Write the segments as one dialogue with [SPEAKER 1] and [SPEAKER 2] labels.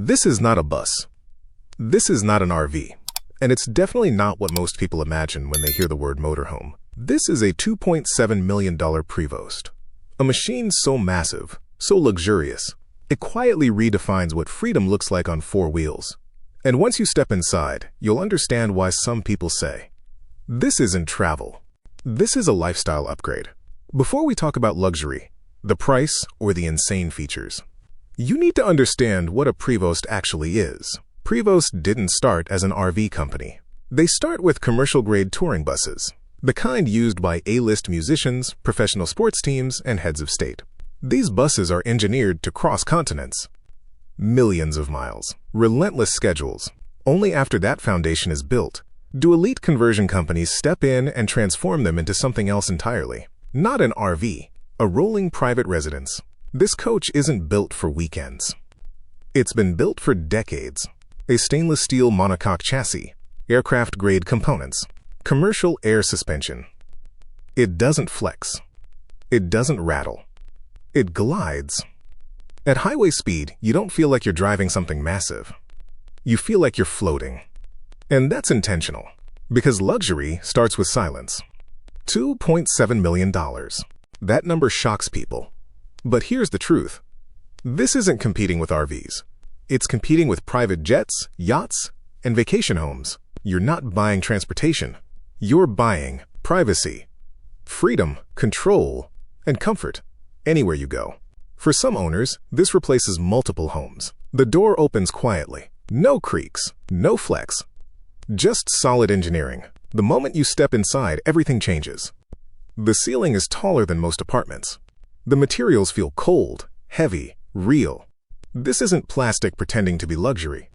[SPEAKER 1] This is not a bus. This is not an RV. And it's definitely not what most people imagine when they hear the word motorhome. This is a $2.7 million Prevost. A machine so massive, so luxurious, it quietly redefines what freedom looks like on four wheels. And once you step inside, you'll understand why some people say, this isn't travel. This is a lifestyle upgrade. Before we talk about luxury, the price, or the insane features, you need to understand what a Prevost actually is. Prevost didn't start as an RV company. They start with commercial-grade touring buses, the kind used by A-list musicians, professional sports teams, and heads of state. These buses are engineered to cross continents. Millions of miles, relentless schedules. Only after that foundation is built, do elite conversion companies step in and transform them into something else entirely. Not an RV, a rolling private residence. This coach isn't built for weekends. It's been built for decades. A stainless steel monocoque chassis, aircraft-grade components, commercial air suspension. It doesn't flex. It doesn't rattle. It glides. At highway speed, you don't feel like you're driving something massive. You feel like you're floating. And that's intentional, because luxury starts with silence. $2.7 million. That number shocks people. But here's the truth. This isn't competing with RVs. It's competing with private jets, yachts, and vacation homes. You're not buying transportation. You're buying privacy, freedom, control, and comfort anywhere you go. For some owners, this replaces multiple homes. The door opens quietly. No creaks, no flex. Just solid engineering. The moment you step inside, everything changes. The ceiling is taller than most apartments. The materials feel cold, heavy, real. This isn't plastic pretending to be luxury.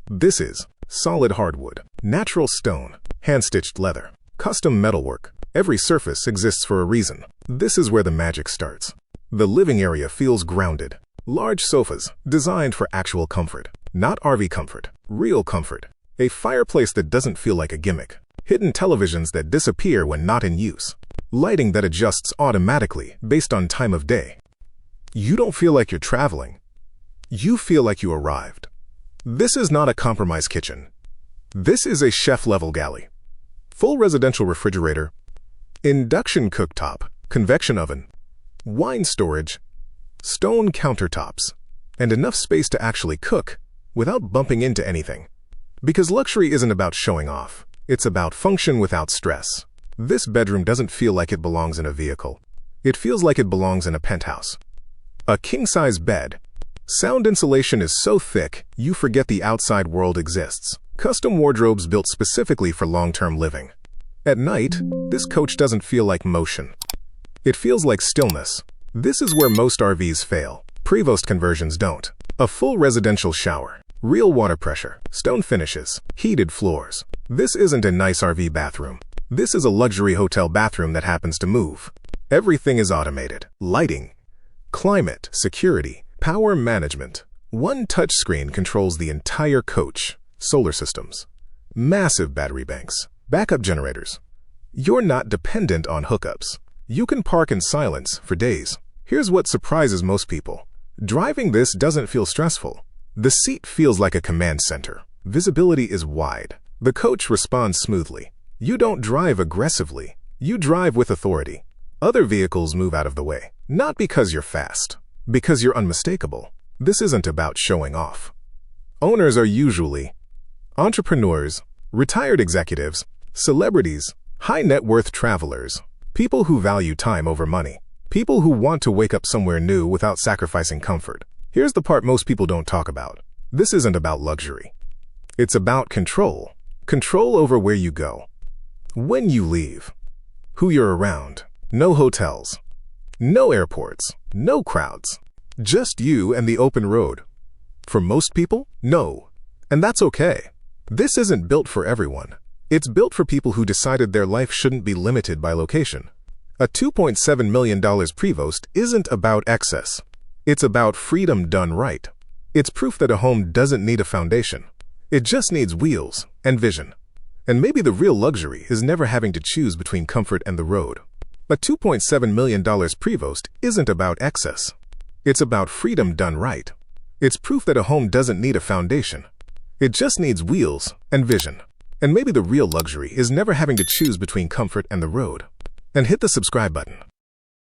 [SPEAKER 1] This is solid hardwood, natural stone, hand-stitched leather, custom metalwork. Every surface exists for a reason. This is where the magic starts. The living area feels grounded. Large sofas, designed for actual comfort. Not RV comfort, real comfort. A fireplace that doesn't feel like a gimmick. Hidden televisions that disappear when not in use. Lighting that adjusts automatically based on time of day. You don't feel like you're traveling. You feel like you arrived. This is not a compromise kitchen. This is a chef-level galley. Full residential refrigerator, induction cooktop, convection oven, wine storage, stone countertops, and enough space to actually cook without bumping into anything. Because luxury isn't about showing off. It's about function without stress. This bedroom doesn't feel like it belongs in a vehicle. It feels like it belongs in a penthouse. A king-size bed. Sound insulation is so thick, you forget the outside world exists. Custom wardrobes built specifically for long-term living. At night, this coach doesn't feel like motion. It feels like stillness. This is where most RVs fail. Prevost conversions don't. A full residential shower, real water pressure, stone finishes, heated floors. This isn't a nice RV bathroom. This is a luxury hotel bathroom that happens to move. Everything is automated. Lighting, climate, security, power management. One touchscreen controls the entire coach. Solar systems, massive battery banks, backup generators. You're not dependent on hookups. You can park in silence for days. Here's what surprises most people. Driving this doesn't feel stressful. The seat feels like a command center. Visibility is wide. The coach responds smoothly. You don't drive aggressively. You drive with authority. Other vehicles move out of the way. Not because you're fast, because you're unmistakable. This isn't about showing off. Owners are usually entrepreneurs, retired executives, celebrities, high net worth travelers, people who value time over money, people who want to wake up somewhere new without sacrificing comfort. Here's the part most people don't talk about. This isn't about luxury. It's about control. Control over where you go, when you leave, who you're around. No hotels, no airports, no crowds. Just you and the open road. For most people, no. And that's okay. This isn't built for everyone. It's built for people who decided their life shouldn't be limited by location. A $2.7 million Prevost isn't about excess. It's about freedom done right. It's proof that a home doesn't need a foundation. It just needs wheels and vision. And maybe the real luxury is never having to choose between comfort and the road. A $2.7 million Prevost isn't about excess. It's about freedom done right. It's proof that a home doesn't need a foundation. It just needs wheels and vision. And maybe the real luxury is never having to choose between comfort and the road. And hit the subscribe button.